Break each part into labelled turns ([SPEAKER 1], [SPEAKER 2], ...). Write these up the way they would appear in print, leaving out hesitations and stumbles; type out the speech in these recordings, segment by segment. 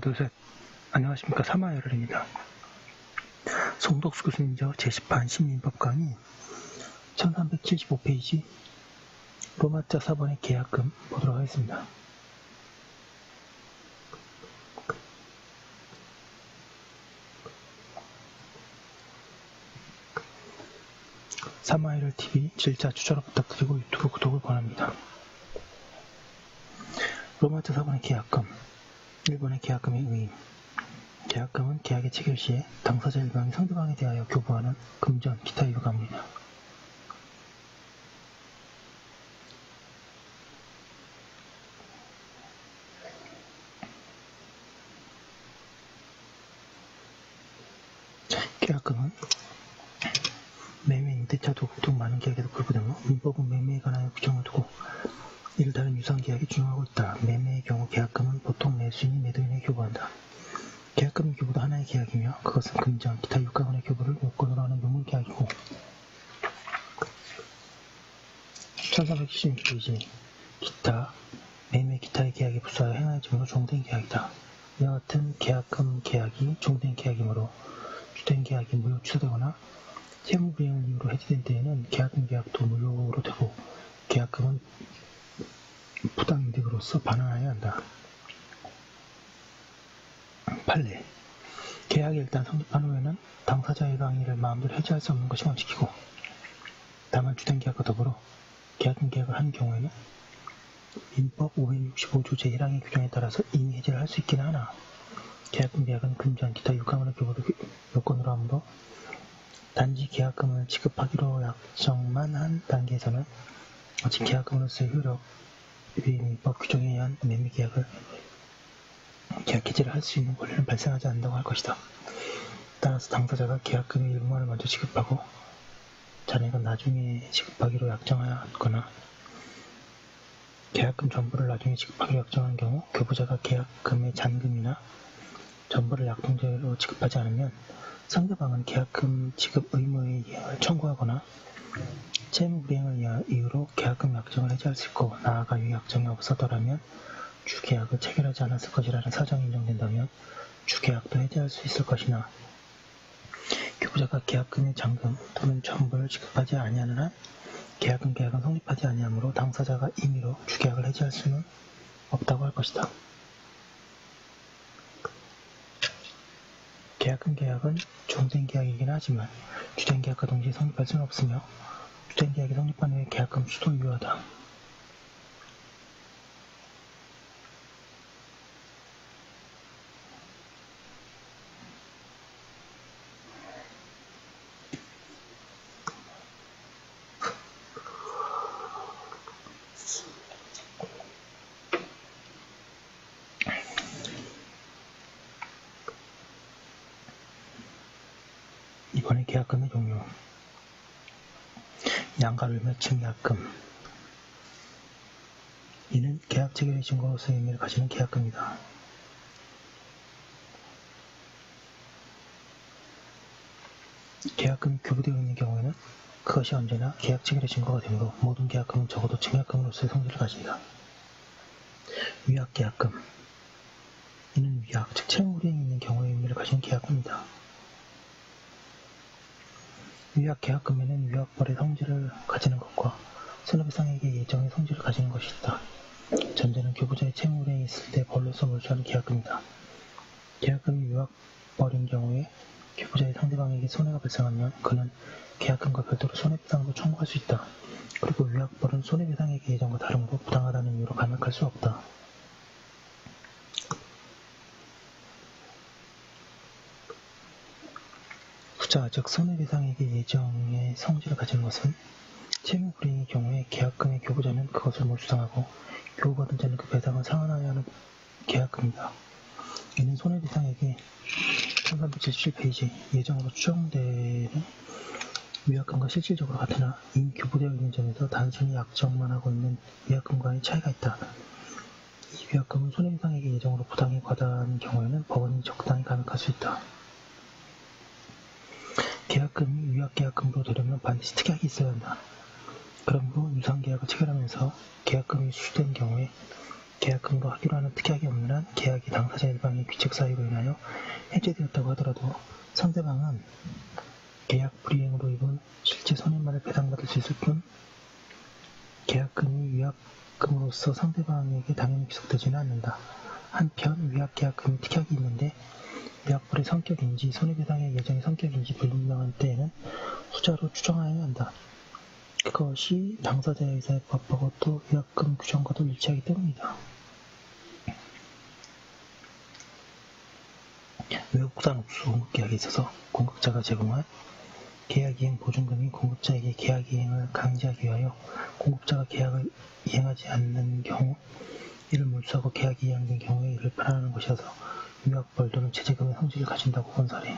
[SPEAKER 1] 둘셋. 안녕하십니까. 사마열혈입니다. 송덕수 교수님저 제10판 시민법 강의 1375페이지 로마자 4번의 계약금 보도록 하겠습니다. 사마열혈TV 질자 추천을 부탁드리고 유튜브 구독을 권합니다. 로마자 4번의 계약금 1번의 계약금의 의임. 계약금은 계약의 체결 시에 당사자 일방이 상대방에 대하여 교부하는 금전, 기타 유가물이다. 계약금은 매매, 임대차, 도급 등 많은 계약에도 불구되므로 민법은 매매에 관하여 규정을 두고 이를 다른 유사한 계약이 준용하고 있다. 매매의 경우 계약금은 보통 매수인이 매도인에게 교부한다. 계약금의 교부도 하나의 계약이며 그것은 금전, 기타 유가분의 교부를 요건으로 하는 유물계약이고 1376페이지 기타, 매매 기타의 계약에 부수하여 행하여짐으로 종된 계약이다. 이와 같은 계약금 계약이 종된 계약이므로 주된 계약이 무효 취소되거나 채무불이행을 이유로 해지된 때에는 계약금 계약도 무효로 되고 계약금은 부당이득으로서 반환하여야 한다. 판례. 계약이 일단 성립한 후에는 당사자 일방이 이를 마음대로 해지할 수 없는 것이 원칙이고 다만 주된 계약과 더불어 계약금 계약을 한 경우에는 민법 565조 제1항의 규정에 따라서 이미 해지를 할 수 있긴 하나 계약금 계약은 금전, 기타 유가물의 교부를 요건으로 하므로 단지 계약금을 지급하기로 약정만 한 단계에서는 아직 계약금으로서의 효력, 민법 규정에 의한 매매 계약을 계약 해지를 할 수 있는 권리는 발생하지 않는다고 할 것이다. 따라서 당사자가 계약금의 일부만을 먼저 지급하고 잔액은 나중에 지급하기로 약정하였거나 계약금 전부를 나중에 지급하기로 약정한 경우 교부자가 계약금의 잔금이나 전부를 약통제로 지급하지 않으면 상대방은 계약금 지급 의무의 이행을 청구하거나 채무불이행을 이유로 계약금 약정을 해지할 수 있고 나아가 이 약정이 없었더라면 주계약을 체결하지 않았을 것이라는 사정이 인정된다면 주계약도 해지할 수 있을 것이나 교부자가 계약금의 잔금 또는 전부를 지급하지 아니하는 한 계약금 계약은 성립하지 아니하므로 당사자가 임의로 주계약을 해지할 수는 없다고 할 것이다. 계약금 계약은 종된 계약이긴 하지만 주된 계약과 동시에 성립할 수는 없으며 주된 계약이 성립한 후에 계약금 수도 유효하다. 이번에 계약금의 종류. 양가를며 증약금. 이는 계약 체결의 증거로서의 의미를 가지는 계약금이다. 계약금이 교부되어 있는 경우에는 그것이 언제나 계약 체결의 증거가 되므로 모든 계약금은 적어도 증약금으로서의 성질을 가진다. 위약계약금. 이는 위약, 즉 채무불이행이 있는 경우의 의미를 가지는 계약금이다. 위약계약금에는 위약벌의 성질을 가지는 것과 손해배상액의 예정의 성질을 가지는 것이 있다. 전제는 교부자의 채무불이행이 있을 때 벌로서 몰수하는 계약금이다. 계약금이 위약벌인 경우에 교부자의 상대방에게 손해가 발생하면 그는 계약금과 별도로 손해배상도 청구할 수 있다. 그리고 위약벌은 손해배상액의 예정과 다름으로 부당하다는 이유로 감액할 수 없다. 후자, 즉 손해배상액의 예정의 성질을 가지는 것은 채무불이행의 경우에 계약금의 교부자는 그것을 몰수당하고 교부받은 자는 그 배당을 상환하여야 하는 계약금이다. 이는 손해배상액의 1377페이지 예정으로 추정되는 위약금과 실질적으로 같으나 이미 교부되어 있는 점에서 단순히 약정만 하고 있는 위약금과의 차이가 있다. 이 위약금은 손해배상액의 예정으로 부당히 과다한 경우에는 법원이 적당히 감액할 수 있다. 계약금이 위약계약금으로 되려면 반드시 특약이 있어야 한다. 그러므로 유상계약을 체결하면서 계약금이 수수된 경우에 계약금으로 하기로 하는 특약이 없는 한 계약이 당사자 일방의 규칙 사유로 인하여 해제되었다고 하더라도 상대방은 계약 불이행으로 입은 실제 손해만을 배상받을 수 있을 뿐 계약금이 위약금으로서 상대방에게 당연히 귀속되지는 않는다. 한편 위약계약금이 특약이 있는데 위약불의 성격인지 손해배상의 예정의 성격인지 불분명한 때에는 후자로 추정하여야 한다. 그것이 당사자의 의사에 부합하고 또 위약금 규정과도 일치하기 때문이다. 외국산 옥수 공급계약에 있어서 공급자가 제공한 계약이행 보증금이 공급자에게 계약이행을 강제하기 위하여 공급자가 계약을 이행하지 않는 경우 이를 몰수하고 계약이 이행된 경우에 이를 반환하는 것이어서 위약벌 또는 제재금의 성질을 가진다고 본 사례.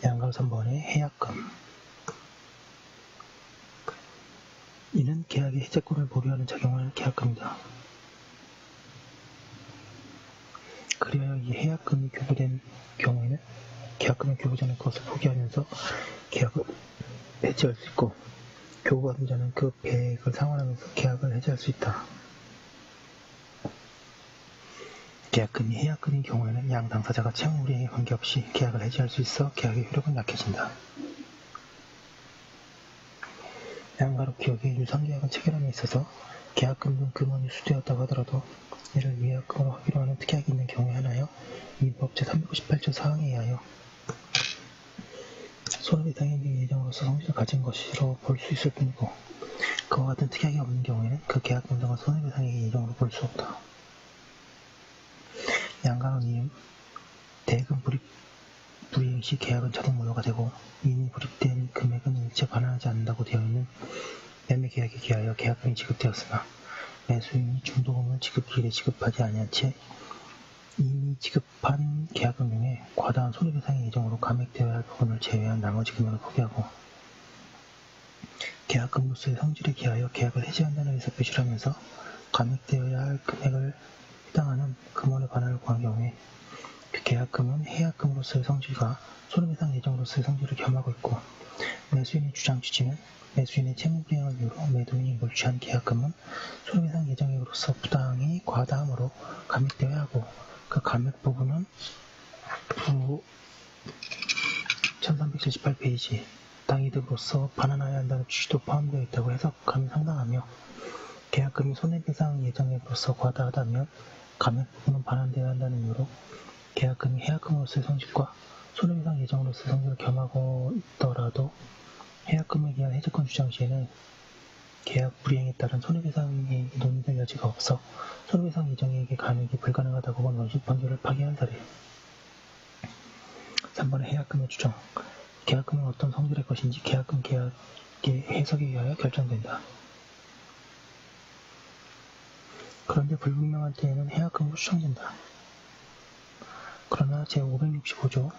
[SPEAKER 1] 양가로 3번의 해약금. 이는 계약의 해제권을 보류하는 작용을 계약금이다. 그리하여 이 해약금이 교부된 경우에는 계약금의 교부 전에 그것을 포기하면서 계약을 해지할 수 있고 교부받은 자는 그 배액을 상환하면서 계약을 해지할 수 있다. 계약금이 해약금인 경우에는 양 당사자가 채무불이행에 관계없이 계약을 해지할 수 있어 계약의 효력은 약해진다. 양가로 기업의 유상계약을 체결함에 있어서 계약금 등 금원이 수되었다고 하더라도 이를 위약금으로 하기로 하는 특약이 있는 경우에 하나여 민법 제358조 사항에 의하여 손해배상의 예정으로서 성질을 가진 것으로 볼 수 있을 뿐이고 그와 같은 특약이 없는 경우에는 그 계약금 등을 손해배상의 예정으로 볼 수 없다. 양가로 이음 대금 불이행 시 계약은 자동 무효가 되고 이미 불입된 금액은 일체 반환하지 않는다고 되어 있는 매매계약에 기하여 계약금이 지급되었으나 매수인이 중도금을 지급기일에 지급하지 아니한 채 이미 지급한 계약금 중에 과다한 손해배상의 예정으로 감액되어야 할 부분을 제외한 나머지 금액을 포기하고 계약금으로서의 성질에 기하여 계약을 해지한다는 의사 표시를 하면서 감액되어야 할 금액을 해당하는 금원의 반환을 구한 경우에 그 계약금은 해약금으로서의 성질과 손해배상 예정으로서의 성질을 겸하고 있고 매수인의 주장 취지는 매수인의 채무불이행을 이유로 매도인이 몰취한 계약금은 손해배상 예정액으로서 부당히 과다함으로 감액되어야 하고 그 감액 부분은 부 1378페이지 당이득으로서 반환하여야 한다는 취지도 포함되어 있다고 해석함이 상당하며 계약금이 손해배상 예정액으로서 과다하다면 감액 부분은 반환되어야 한다는 이유로 계약금이 해약금으로서의 성질과 손해배상 예정으로서의 성질을 겸하고 있더라도 해약금에 대한 해제권 주장 시에는 계약 불이행에 따른 손해배상이 논의될 여지가 없어 손해배상 예정액의 감액이 불가능하다고 본 원심 판결을 파기한 사례. 3번의 해약금의 주정. 계약금은 어떤 성질의 것인지 계약금 계약의 해석에 의하여 결정된다. 그런데 불분명한 때에는 해약금으로 추정된다. 그러나 제565조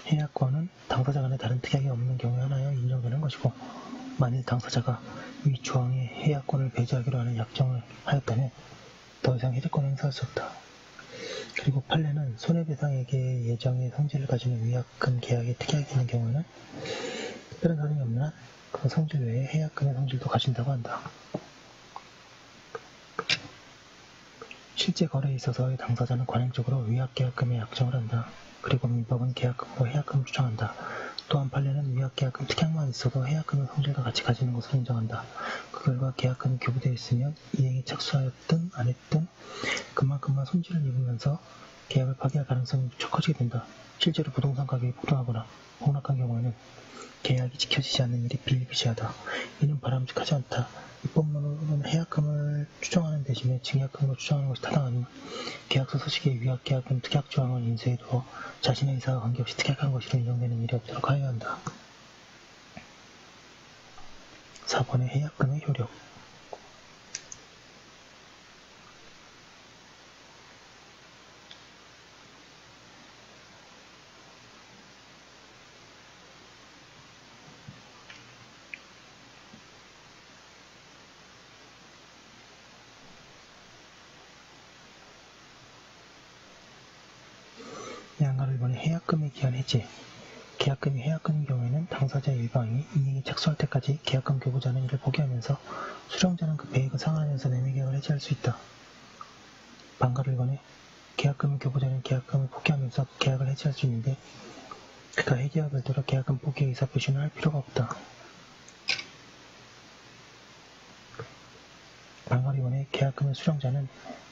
[SPEAKER 1] 해약권은 당사자 간에 다른 특약이 없는 경우에 하나여 인정되는 것이고 만일 당사자가 위 조항의 해약권을 배제하기로 하는 약정을 하였다면 더 이상 해제권을 행사할 수 없다. 그리고 판례는 손해배상액의 예정의 성질을 가지는 위약금 계약의 특약이 있는 경우에는 특별한 사정이 없는 한 그 성질 외에 해약금의 성질도 가진다고 한다. 실제 거래에 있어서의 당사자는 관행적으로 위약계약금의 약정을 한다. 그리고 민법은 계약금으로 해약금을 주장한다. 또한 판례는 위약계약금 특약만 있어도 해약금의 성질과 같이 가지는 것을 인정한다. 그 결과 계약금이 교부되어 있으면 이행에 착수하였든 안했든 그만큼만 손실을 입으면서 계약을 파기할 가능성이 무척 커지게 된다. 실제로 부동산 가격이 폭등하거나 폭락한 경우에는 계약이 지켜지지 않는 일이 비일비재하다. 이는 바람직하지 않다. 입법론으로는 해약금을 추정하는 대신에 증약금으로 추정하는 것이 타당하니 계약서 서식에 위약계약금 특약조항을 인쇄해 두어 자신의 의사와 관계없이 특약한 것으로 인정되는 일이 없도록 하여야 한다. 4번의 해약금의 효력. 양가로 이번에 해약금에 기한 해제. 계약금이 해약금인 경우에는 당사자 일방이 이행이 착수할 때까지 계약금 교부자는 이를 포기하면서 수령자는 그 배액을 상환하면서 매매계약을 해지할 수 있다. 반가를 권해 계약금을 교부자는 계약금을 포기하면서 계약을 해지할 수 있는데 그가 해지와 별도로 계약금 포기의 의사표시는 할 필요가 없다. 반가를 권해 계약금의 수령자는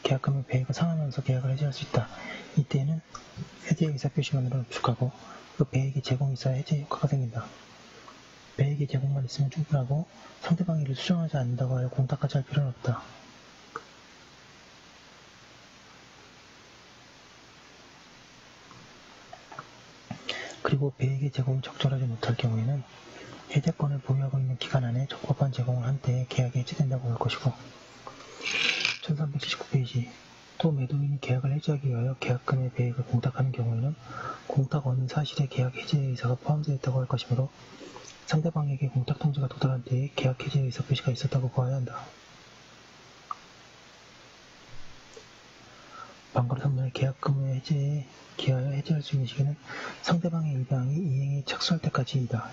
[SPEAKER 1] 계약금의 배액을 상환하면서 계약을 해지할 수 있다. 이때에는 해지의 의사표시만으로 흡축하고 그 배액의 제공이 있어야 해지 효과가 생긴다. 배액의 제공만 있으면 충분하고 상대방이 이를 수정하지 않는다고 하여 공탁까지 할 필요는 없다. 그리고 배액의 제공이 적절하지 못할 경우에는 해제권을 보유하고 있는 기간 안에 적법한 제공을 한 때에 계약이 해지된다고 볼 것이고 1379페이지 또 매도인이 계약을 해지하기 위하여 계약금의 배액을 공탁하는 경우에는 공탁원인 사실에 계약 해지의 의사가 포함되어 있다고 할 것이므로 상대방에게 공탁 통지가 도달한 때에 계약 해지의 의사표시가 있었다고 보아야 한다. 반거래 선물의 계약금의 해지에 기하여 해지할 수 있는 시기는 상대방의 일방이 이행에 착수할 때까지이다.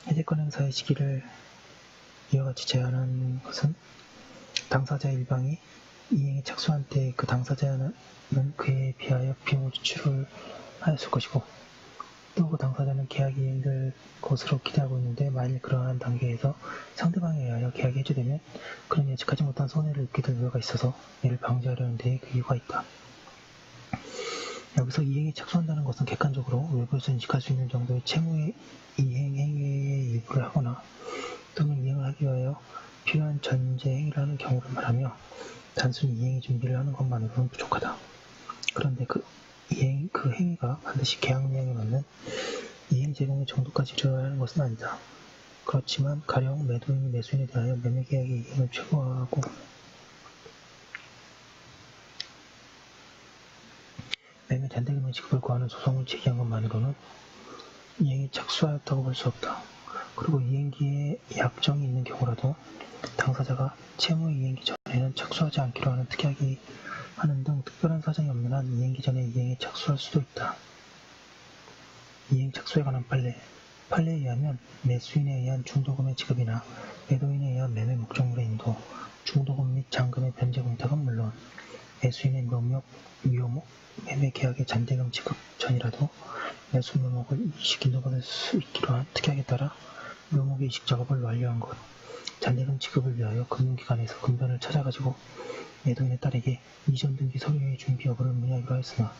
[SPEAKER 1] 해제권 행사의 시기를 이와 같이 제한하는 것은 당사자 일방이 이행에 착수한 때 그 당사자는 그에 비하여 비용 지출을 하였을 것이고 또 그 당사자는 계약이 이행될 것으로 기대하고 있는데 만일 그러한 단계에서 상대방에 의하여 계약이 해지되면 그는 예측하지 못한 손해를 입게 될 우려가 있어서 이를 방지하려는 데에 그 이유가 있다. 여기서 이행에 착수한다는 것은 객관적으로 외부에서 인식할 수 있는 정도의 채무의 이행 행위의 일부를 하거나 또는 이행을 하기 위하여 필요한 전제 행위를 하는 경우를 말하며 단순히 이행의 준비를 하는 것만으로는 부족하다. 그런데 그 행위가 반드시 계약 내용에 맞는 이행 제공의 정도까지 이르러야 하는 것은 아니다. 그렇지만 가령 매도인이 매수인에 대하여 매매계약의 이행을 최고화하고 매매 잔대금의 지급을 구하는 소송을 제기한 것만으로는 이행이 착수하였다고 볼 수 없다. 그리고 이행기에 약정이 있는 경우라도 당사자가 채무 이행기 전에는 착수하지 않기로 하는 특약이 하는 등 특별한 사정이 없는 한 이행기 전에 이행에 착수할 수도 있다. 이행 착수에 관한 판례. 판례에 의하면 매수인에 의한 중도금의 지급이나 매도인에 의한 매매 목적물의 인도, 중도금 및 잔금의 변제 공탁은 물론 매수인의 묘목, 매매 계약의 잔대금 지급 전이라도 매수 묘목을 이식 인도받을 수 있기로 한 특약에 따라 묘목의 이식 작업을 완료한 것, 잔대금 지급을 위하여 금융기관에서 금변을 찾아가지고 매도인의 딸에게 이전 등기 서류의 준비 여부를 문의하기로 하였으나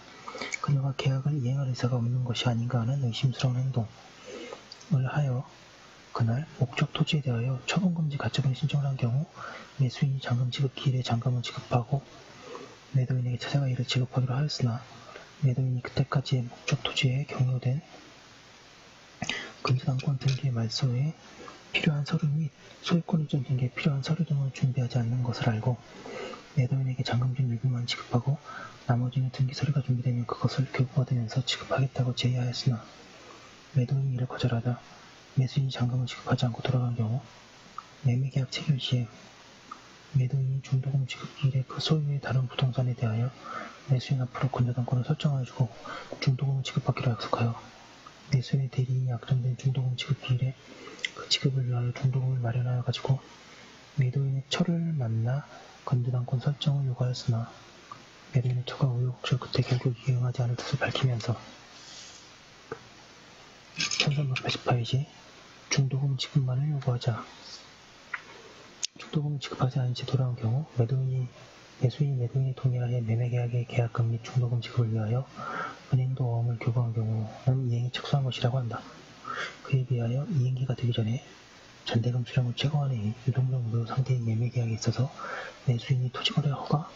[SPEAKER 1] 그녀가 계약을 이행할 의사가 없는 것이 아닌가 하는 의심스러운 행동을 하여 그날 목적 토지에 대하여 처분금지 가처분의 신청을 한 경우 매수인이 잔금 지급 기일에 잔금을 지급하고 매도인에게 찾아가 이를 지급하기로 하였으나 매도인이 그때까지의 목적 토지에 경로된 근저당권 등기의 말소에 필요한 서류 및 소유권 이전 등기에 필요한 서류 등을 준비하지 않는 것을 알고 매도인에게 잔금준 일부만 지급하고 나머지는 등기 서류가 준비되면 그것을 교부받으면서 지급하겠다고 제의하였으나 매도인이 이를 거절하다 매수인이 잔금을 지급하지 않고 돌아간 경우 매매계약 체결 시에 매도인이 중도금 지급기일에 그 소유의 다른 부동산에 대하여 매수인 앞으로 근저당권을 설정하여주고 중도금을 지급하기로 약속하여 매수인의 대리인이 약정된 중도금 지급기일에 그 지급을 위하여 중도금을 마련하여 가지고 매도인의 처를 만나 근저당권 설정을 요구하였으나 매도인의 처가 우여곡절 끝에 결국 이행하지 않을 뜻을 밝히면서 1388페이지 중도금 지급만을 요구하자 중도금을 지급하지 않은 채 돌아온 경우 매수인이 매도인이 동의하에 매매계약의 계약금 및 중도금 지급을 위하여 은행도 어음을 교부한 경우는 이행이 착수한 것이라고 한다. 그에 비하여 이행기가 되기 전에 잔대금 수령을 최고한에 유동적 무효 상태의 매매계약에 있어서 매수인이 토지거래 허가,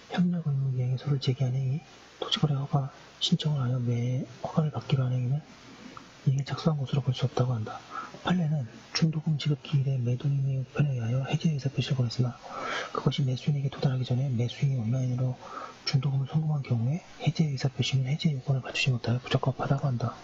[SPEAKER 1] 협력 의무 이행의소를 제기한 행위, 토지거래 허가 신청을 하여 허가를 받기로 한 행위는 이행에 착수한 것으로 볼 수 없다고 한다. 판례는 중도금 지급 기일에 매도인의 우편에 의하여 해지의 의사표시를 보냈으나 그것이 매수인에게 도달하기 전에 매수인이 온라인으로 중도금을 송금한 경우에 해지의 의사표시는 해지의 요건을 갖추지 못하여 부적합하다고 한다.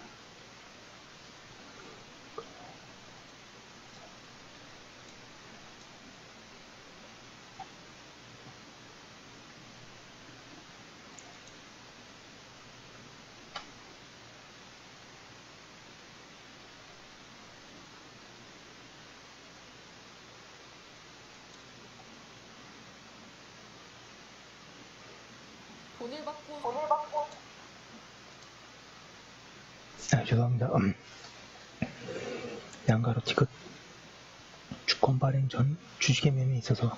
[SPEAKER 1] 죄송합니다. 양가로 티켓 주권 발행 전 주식의 매매에 있어서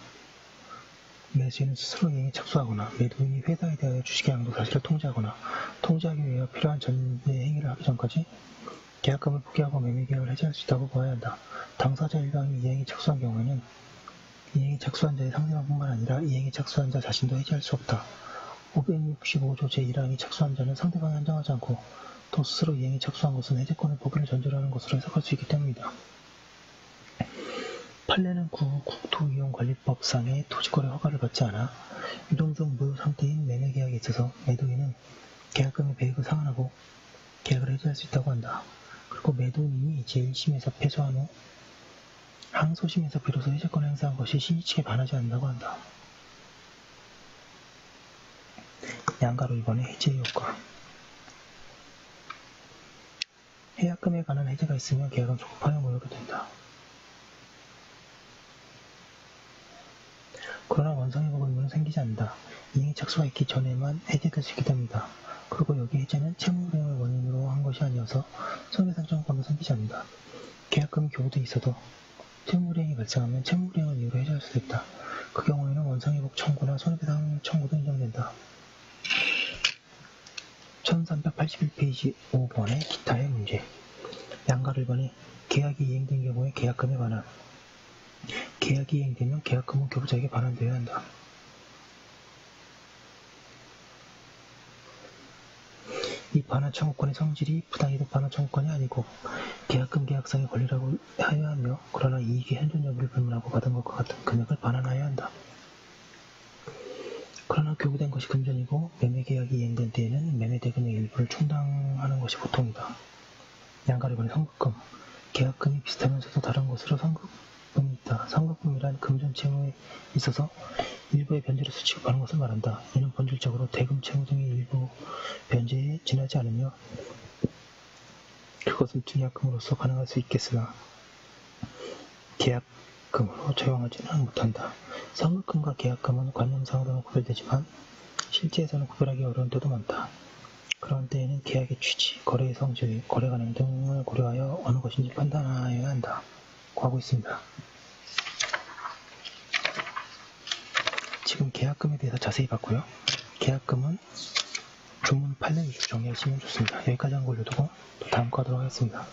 [SPEAKER 1] 매수인은 스스로 이행에 착수하거나 매도인이 회사에 대하여 주식의 양도 사실을 통지하거나 통지하기 위해 필요한 전제 행위를 하기 전까지 계약금을 포기하고 매매 계약을 해지할 수 있다고 보아야 한다. 당사자 일방이 이행에 착수한 경우에는 이행에 착수한 자의 상대방뿐만 아니라 이행에 착수한 자 자신도 해지할 수 없다. 565조 제1항이 착수한 자는 상대방이 한정하지 않고 또 스스로 이행에 착수한 것은 해제권의 포기를 전제로 하는 것으로 해석할 수 있기 때문이다. 판례는 국토이용관리법상의 토지거래 허가를 받지 않아 유동 중 무효 상태인 매매계약에 있어서 매도인은 계약금의 배액을 상환하고 계약을 해지할 수 있다고 한다. 그리고 매도인이 제1심에서 패소한 후 항소심에서 비로소 해제권을 행사한 것이 시의 측에 반하지 않는다고 한다. 양가로 2번의 해제의 효과. 해약금에 관한 해제가 있으면 계약은 조급하여 무효가 된다. 그러나 원상회복 의무는 생기지 않는다. 이행에 착수가 있기 전에만 해제될 수 있기 때문이다. 그리고 여기 해제는 채무불이행을 원인으로 한 것이 아니어서 손해상정권도 생기지 않는다. 계약금이 교부돼 있어도 채무불이행이 발생하면 채무불이행을 이유로 해제할 수도 있다. 그 경우에는 원상회복 청구나 손해배상 청구도 인정된다. 1381페이지 5번의 기타의 문제. 양가를 1번에 계약이 이행된 경우에 계약금에 관한 계약이 이행되면 계약금은 교부자에게 반환되어야 한다. 이 반환 청구권의 성질이 부당이득 반환 청구권이 아니고 계약금 계약상의 권리라고 하여야 하며 그러나 이익의 현존 여부를 불문하고 받은 것과 같은 금액을 반환하여야 한다. 그러나 교부된 것이 금전이고 매매계약이 이행된 때에는 매매대금의 일부를 충당하는 것이 보통이다. 양가를 1번에 선급금. 계약금이 비슷하면서도 다른 것으로 선급금이 있다. 선급금이란 금전 채무에 있어서 일부의 변제로서 취급하는 것을 말한다. 이는 본질적으로 대금 채무 등의 일부 변제에 지나지 않으며 그것을 증약금으로서 가능할 수 있겠으나 계약금으로 적용하지는 못한다. 선급금과 계약금은 관념상으로는 구별되지만 실제에서는 구별하기 어려운 때도 많다. 그런 때에는 계약의 취지, 거래의 성질, 거래 관행 등을 고려하여 어느 것인지 판단하여야 한다. 고 하고 있습니다. 지금 계약금에 대해서 자세히 봤고요. 계약금은 주문 판례 위주로 정리하시면 좋습니다. 여기까지 한 거 올려두고 또 다음 거 하도록 하겠습니다.